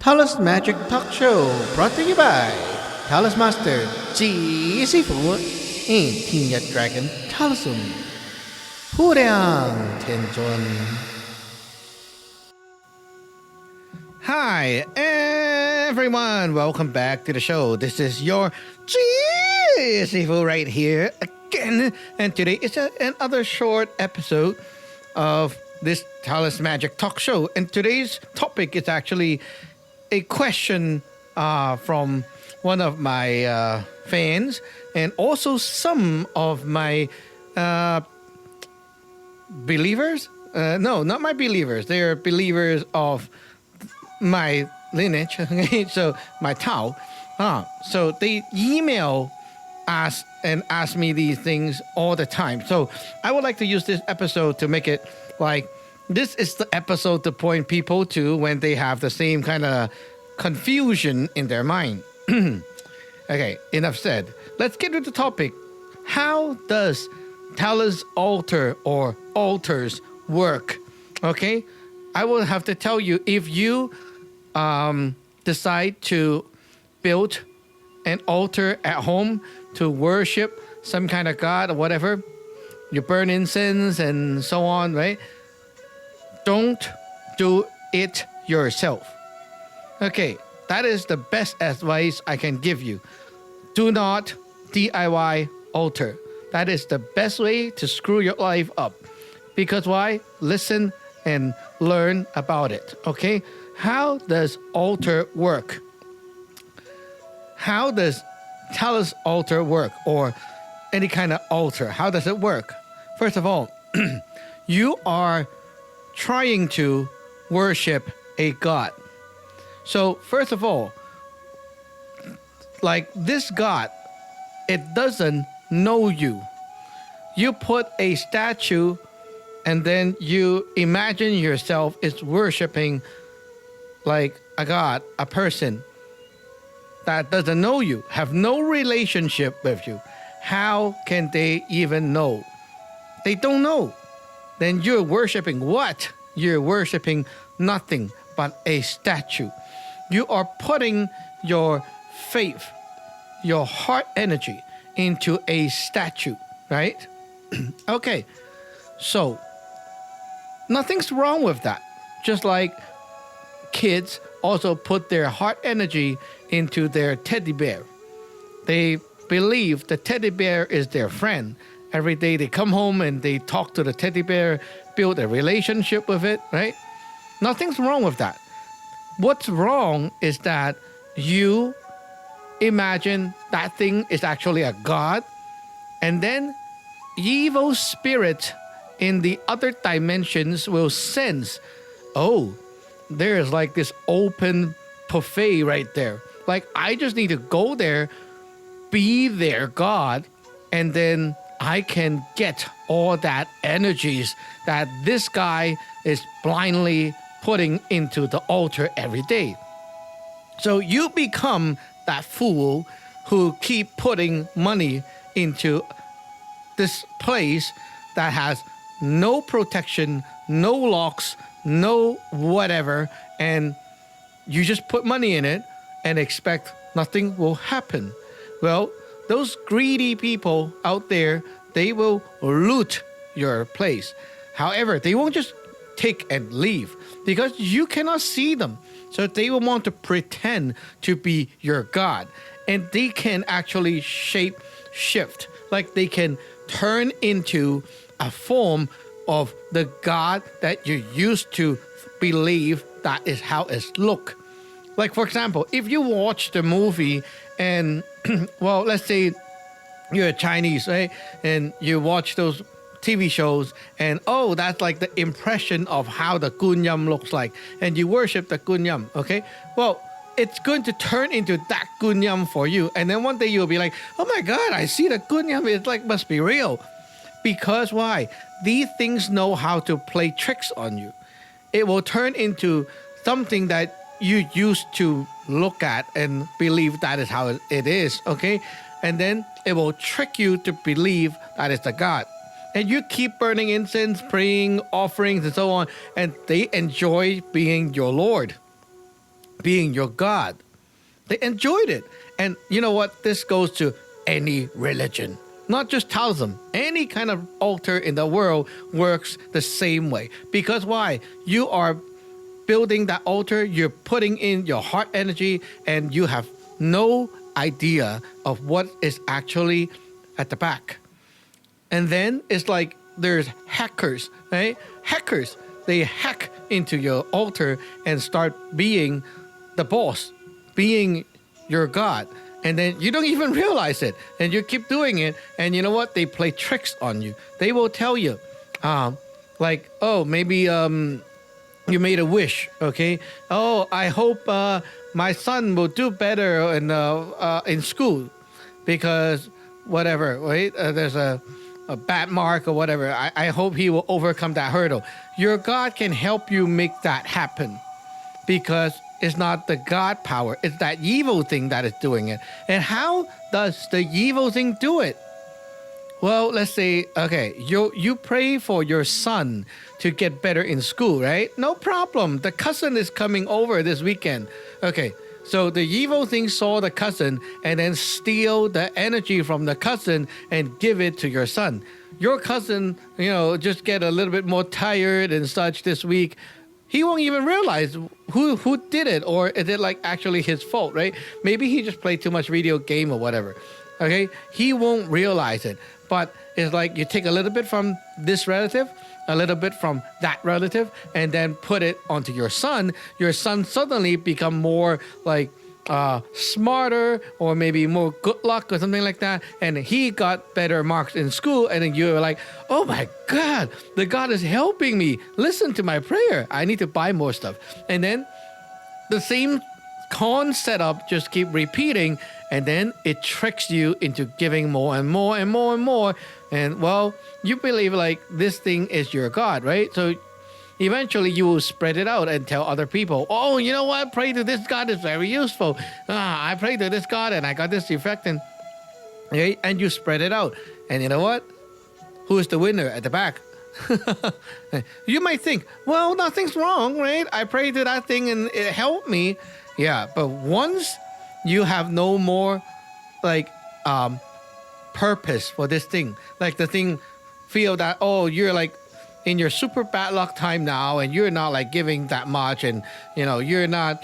Taoist Magic Talk Show brought to you by Taoist Master Ji Sifu and King Dragon Taoism. ผู้亮天尊 Hi everyone, welcome back to the show. This is your Ji Sifu right here again, and today is another short episode of this Taoist Magic Talk Show. And today's topic is actually a question from one of my fans, and also some of my believers. No, not my believers. They're believers of my lineage. Okay, so my Tao. So they email us and ask me these things all the time. So I would like to use this episode to make it like this is the episode to point people to when they have the same kind of confusion in their mind. Okay, enough said. Let's get to the topic. How does Taoist altar or altars work? Okay, I will have to tell you, if you decide to build an altar at home to worship some kind of god or whatever, you burn incense and so on, right? Don't do it yourself. Okay, that is the best advice I can give you. Do not DIY altar. That is the best way to screw your life up. Because why? Listen and learn about it. Okay? How does altar work? How does Taoist altar work, or any kind of altar? How does it work? First of all, you are trying to worship a god. So first of all, like this god, it doesn't know you. You put a statue and then you imagine yourself is worshiping like a god, a person that doesn't know you, have no relationship with you. How can they even know? They don't know. Then you're worshiping what? You're worshiping nothing but a statue. You are putting your faith, your heart energy into a statue, right? Okay, so nothing's wrong with that. Just like kids also put their heart energy into their teddy bear. They believe the teddy bear is their friend. Every day they come home and they talk to the teddy bear, build a relationship with it, right? Nothing's wrong with that. What's wrong is that you imagine that thing is actually a god, and then evil spirit in the other dimensions will sense, oh, there's like this open buffet right there. Like, I just need to go there, be their god, and then I can get all that energies that this guy is blindly putting into the altar every day. So you become that fool who keep putting money into this place that has no protection, no locks, no whatever, and you just put money in it and expect nothing will happen. Well, those greedy people out there, they will loot your place. However, they won't just take and leave because you cannot see them. So they will want to pretend to be your god. And they can actually shift. Like they can turn into a form of the god that you used to believe that is how it look. Like, for example, if you watch the movie and, well, let's say you're Chinese, right? And you watch those TV shows and, oh, that's like the impression of how the gunyam looks like. And you worship the gunyam, okay? Well, it's going to turn into that gunyam for you. And then one day you'll be like, oh my God, I see the gunyam. It's like, must be real. Because why? These things know how to play tricks on you. It will turn into something that you used to look at and believe that is how it is, okay? And then it will trick you to believe that it's a god. And you keep burning incense, praying, offerings, and so on, and they enjoy being your Lord. being your God. They enjoyed it. And you know what? This goes to any religion, not just Taoism. Any kind of altar in the world works the same way. Because why? You are building that altar, you're putting in your heart energy, and you have no idea of what is actually at the back. And then it's like there's hackers, right? Hackers, they hack into your altar and start being the boss, being your God. And then you don't even realize it. And you keep doing it. And you know what? They play tricks on you. They will tell you, like, oh, maybe you made a wish, okay? Oh, I hope my son will do better in school because whatever, right? There's a bad mark or whatever. I hope he will overcome that hurdle. Your God can help you make that happen because it's not the God power. It's that evil thing that is doing it. And how does the evil thing do it? Well, let's say, okay, you pray for your son to get better in school, right? No problem. The cousin is coming over this weekend. Okay, so the evil thing saw the cousin and then steal the energy from the cousin and give it to your son. Your cousin, just get a little bit more tired and such this week. He won't even realize who did it, or is it like actually his fault, right? Maybe he just played too much video game or whatever. Okay, he won't realize it. But it's like you take a little bit from this relative, a little bit from that relative, and then put it onto your son. Your son suddenly become more like smarter, or maybe more good luck or something like that, and he got better marks in school, and then you were like, oh my God, the God is helping me. Listen to my prayer. I need to buy more stuff. And then the same con setup just keep repeating, and then it tricks you into giving more and more and more and more. And well, you believe like this thing is your God, right? So eventually you will spread it out and tell other people, oh, you know what? Pray to this God is very useful. I prayed to this God and I got this effect. And you spread it out. And you know what? Who is the winner at the back? You might think, well, nothing's wrong, right? I prayed to that thing and it helped me. Yeah, but once you have no more like purpose for this thing, like the thing feel that, oh, you're like in your super bad luck time now, and you're not like giving that much, and you're not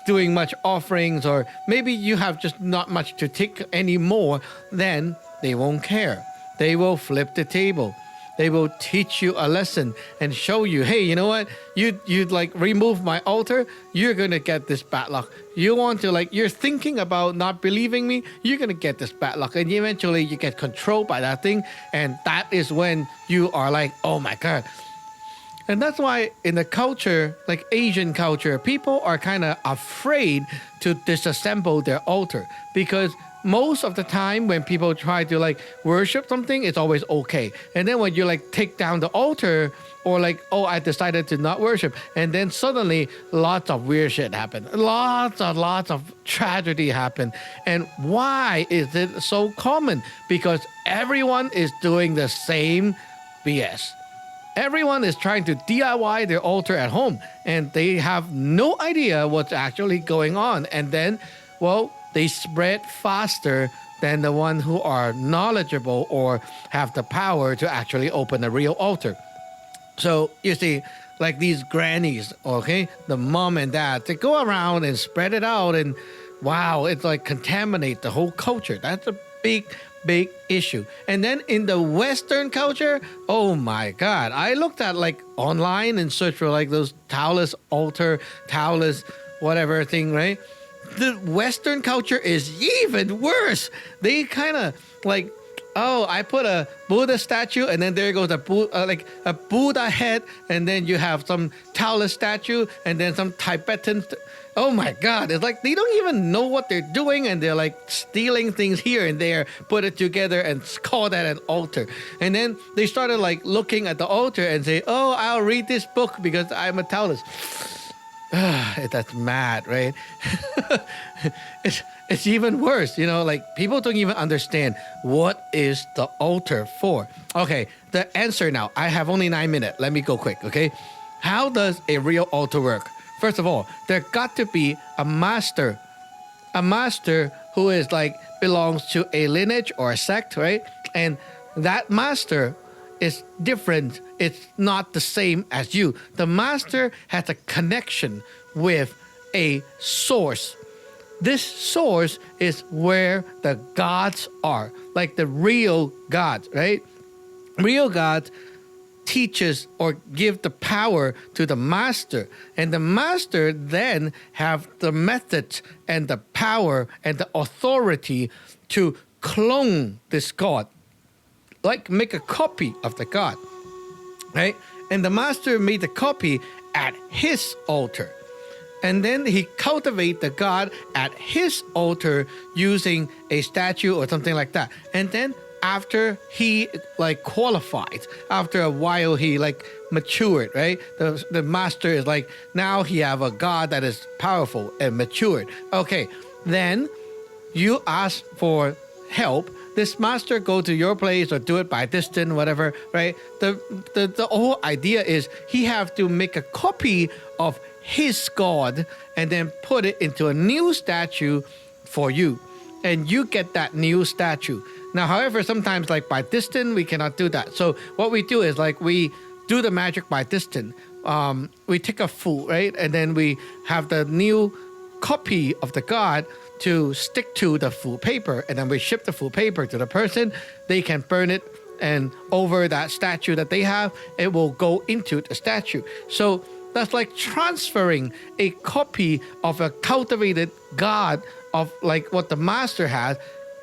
doing much offerings, or maybe you have just not much to take anymore, then they won't care. They will flip the table. They will teach you a lesson and show you, hey, you know what? You'd like remove my altar, you're gonna get this bad luck. You want to you're thinking about not believing me, you're gonna get this bad luck. And eventually you get controlled by that thing, and that is when you are like, oh my God. And that's why in the culture, like Asian culture, people are kind of afraid to disassemble their altar, because most of the time when people try to worship something, it's always okay. And then when you take down the altar, or oh, I decided to not worship, and then suddenly lots of weird shit happen. Lots of tragedy happen. And why is it so common? Because everyone is doing the same BS. Everyone is trying to DIY their altar at home, and they have no idea what's actually going on. And then, well, they spread faster than the one who are knowledgeable or have the power to actually open a real altar. So you see, like these grannies, okay, the mom and dad, they go around and spread it out, and wow, it's contaminate the whole culture. That's a big issue. And then in the Western culture, oh my God, I looked at online and searched for those Taoist altar, Taoist whatever thing, right? The Western culture is even worse. They kind of oh, I put a Buddha statue, and then there goes a Buddha head, and then you have some Taoist statue, and then some Tibetan. Oh my God! It's they don't even know what they're doing, and they're stealing things here and there, put it together, and call that an altar. And then they started looking at the altar and say, "Oh, I'll read this book because I'm a Taoist." That's mad, right? It's even worse, people don't even understand what is the altar for. Okay, the answer now. I have only 9 minutes. Let me go quick, okay? How does a real altar work? first of all, there got to be a master who is like belongs to a lineage or a sect, right? And that master is different. It's not the same as you. The master has a connection with a source. This source is where the gods are, like the real gods, right? Real gods teaches or give the power to the master, and the master then have the methods and the power and the authority to clone this god, like make a copy of the god, right? And the master made the copy at his altar, and then he cultivate the god at his altar using a statue or something like that. And then after he like qualified, after a while he like matured, right? The master is like, now he have a god that is powerful and matured. Okay, then you ask for help. This master go to your place or do it by distance, whatever, right? The whole idea is he have to make a copy of his god and then put it into a new statue for you, and you get that new statue. Now, however, sometimes like by distance, we cannot do that. So what we do is like we do the magic by distance. We take a fool, right? And then we have the new copy of the god to stick to the full paper. And then we ship the full paper to the person. They can burn it, and over that statue that they have, it will go into the statue. So that's like transferring a copy of a cultivated god of like what the master has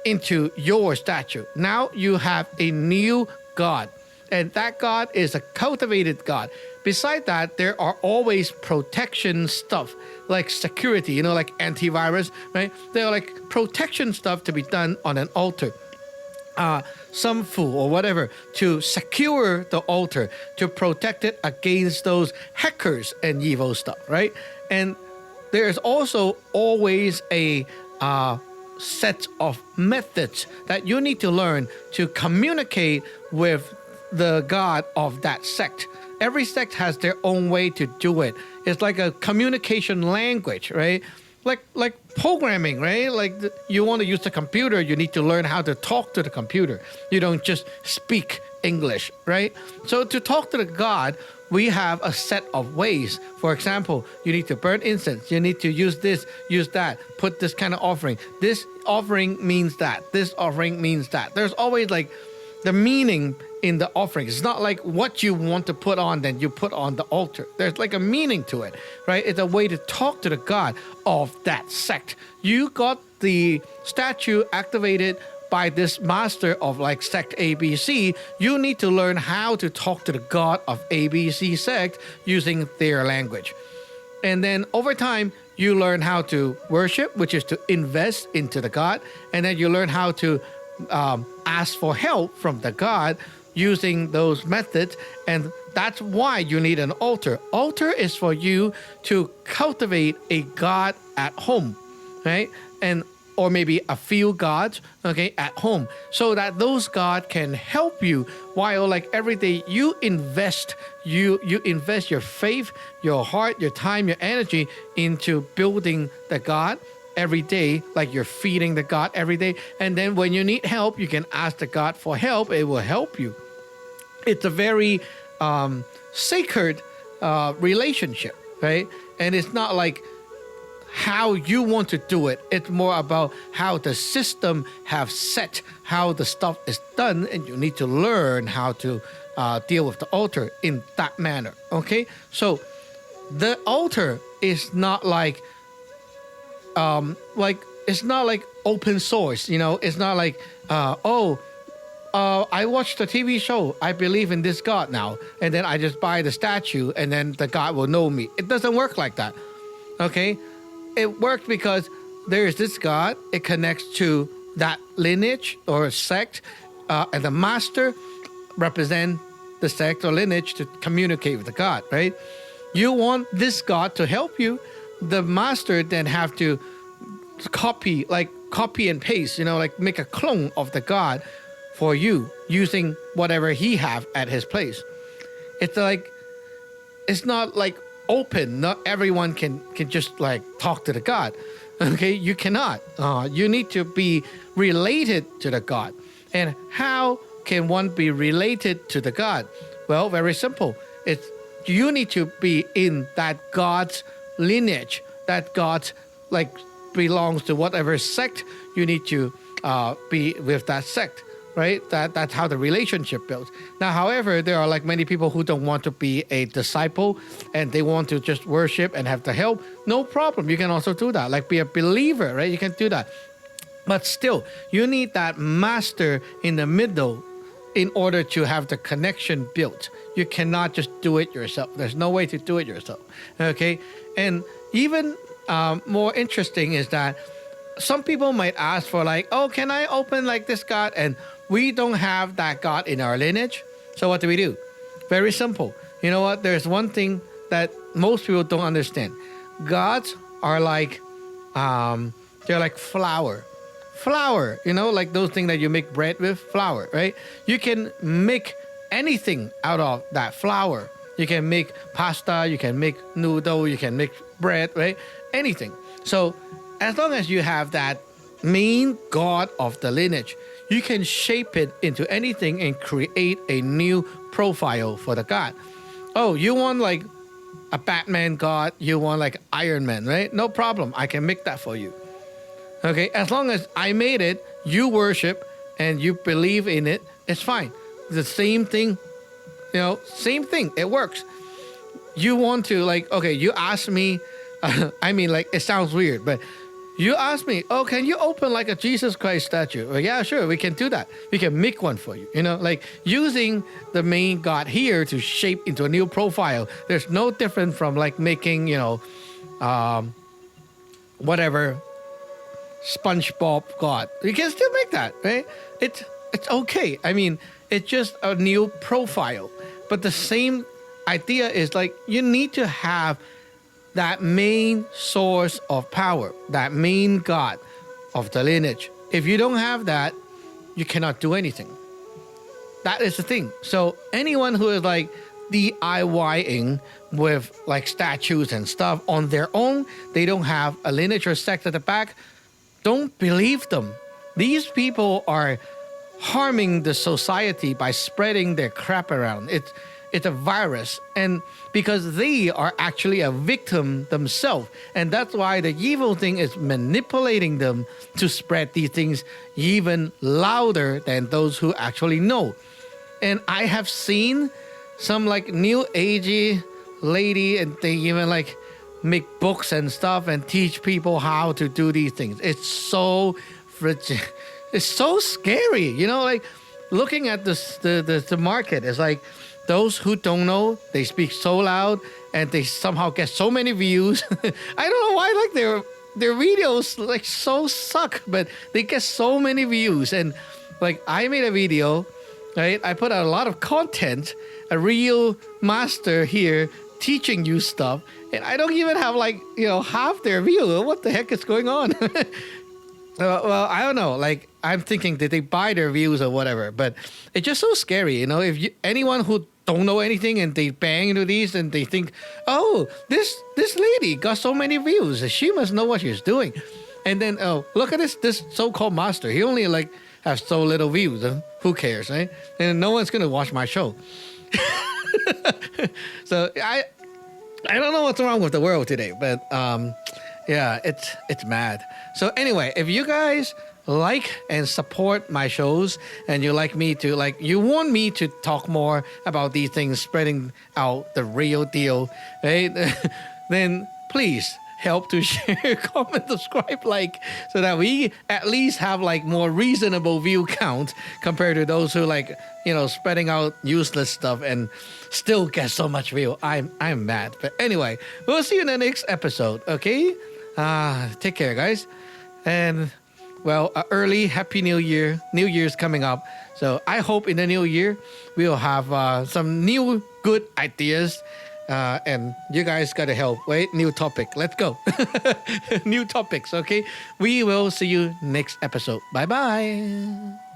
into your statue. Now you have a new god, and that god is a cultivated god. Besides that, there are always protection stuff like security, like antivirus, right? There are like protection stuff to be done on an altar. Some fool or whatever to secure the altar, to protect it against those hackers and evil stuff, right? And there's also always a set of methods that you need to learn to communicate with the god of that sect. Every sect has their own way to do it. It's like a communication language, right? Like programming, right? Like you want to use the computer, you need to learn how to talk to the computer. You don't just speak English, right? So to talk to the god, we have a set of ways. For example, you need to burn incense. You need to use this, use that, put this kind of offering. This offering means that. This offering means that. There's always like the meaning in the offering. It's not like what you want to put on, then you put on the altar. There's like a meaning to it, right? It's a way to talk to the god of that sect. You got the statue activated by this master of like sect ABC. You need to learn how to talk to the god of ABC sect using their language. And then over time, you learn how to worship, which is to invest into the god. And then you learn how to ask for help from the god using those methods. And that's why you need an altar. Altar is for you to cultivate a god at home, right? And or maybe a few gods, okay, at home, so that those gods can help you while like every day you invest your faith, your heart, your time, your energy into building the god every day, like you're feeding the god every day. And then when you need help, you can ask the god for help. It will help you. It's a very sacred relationship, right? And it's not like how you want to do it. It's more about how the system have set how the stuff is done, and you need to learn how to deal with the altar in that manner. Okay, so the altar is not like it's not like open source. It's not like I watched the TV show, I believe in this god now, and then I just buy the statue and then the god will know me. It doesn't work like that. Okay, it works because there is this god, it connects to that lineage or sect, and the master represent the sect or lineage to communicate with the god, right? You want this god to help you, the master then have to copy and paste, like make a clone of the god for you using whatever he have at his place. It's not like open. Not everyone can just like talk to the God. Okay, you cannot. You need to be related to the God. And how can one be related to the God? Well, very simple. It's you need to be in that God's lineage. That God like belongs to whatever sect. You need to be with that sect. Right? That's how the relationship builds. Now, however, there are like many people who don't want to be a disciple and they want to just worship and have the help. No problem. You can also do that. Like be a believer, right? You can do that. But still, you need that master in the middle in order to have the connection built. You cannot just do it yourself. There's no way to do it yourself. Okay? And even more interesting is that some people might ask for like, oh, can I open like this God? And we don't have that God in our lineage. So what do? Very simple. You know what? There's one thing that most people don't understand. Gods are like, they're like flour. Flour, you know, like those things that you make bread with, flour, right? You can make anything out of that flour. You can make pasta, you can make noodle, you can make bread, right? Anything. So as long as you have that main God of the lineage, you can shape it into anything and create a new profile for the God. Oh, you want like a Batman God, you want like Iron Man, right? No problem. I can make that for you. Okay, as long as I made it, you worship and you believe in it, it's fine. The same thing, you know, same thing. It works. You want to like, okay, you ask me, I mean, like, it sounds weird, but you ask me, oh, can you open like a Jesus Christ statue? Well, yeah, sure, we can do that. We can make one for you. You know, like using the main God here to shape into a new profile. There's no different from like making, you know, whatever SpongeBob God. You can still make that, right? It's okay. I mean, it's just a new profile. But the same idea is like you need to have that main source of power, that main God of the lineage. If you don't have that, you cannot do anything. That is the thing. So anyone who is like DIYing with like statues and stuff on their own, they don't have a lineage or sect at the back, don't believe them. These people are harming the society by spreading their crap around. It's a virus, and because they are actually a victim themselves, and that's why the evil thing is manipulating them to spread these things even louder than those who actually know. And I have seen some like new agey lady, and they even like make books and stuff and teach people how to do these things. It's so it's so scary, you know, like looking at the market. It's like those who don't know, they speak so loud and they somehow get so many views. I don't know why, like their videos like so suck, but they get so many views. And like I made a video, right? I put out a lot of content, a real master here teaching you stuff, and I don't even have like, you know, half their view. What the heck is going on? Well, I don't know. Like, I'm thinking, did they buy their views or whatever? But it's just so scary, you know. If anyone who don't know anything and they bang into these and they think, oh, this lady got so many views, she must know what she's doing. And then, oh, look at this so-called master. He only like has so little views. Who cares, right? And no one's gonna watch my show. So I don't know what's wrong with the world today, but yeah, it's mad. So anyway, if you guys like and support my shows and you like me to you want me to talk more about these things, spreading out the real deal, right? Then please help to share, comment, subscribe, so that we at least have more reasonable view count compared to those who spreading out useless stuff and still get so much view. I'm mad. But anyway, we'll see you in the next episode, okay? Take care, guys. And well, early Happy New Year. New Year's coming up. So I hope in the new year we'll have some new good ideas. And you guys got to help. Wait, new topic. Let's go. New topics, okay? We will see you next episode. Bye-bye.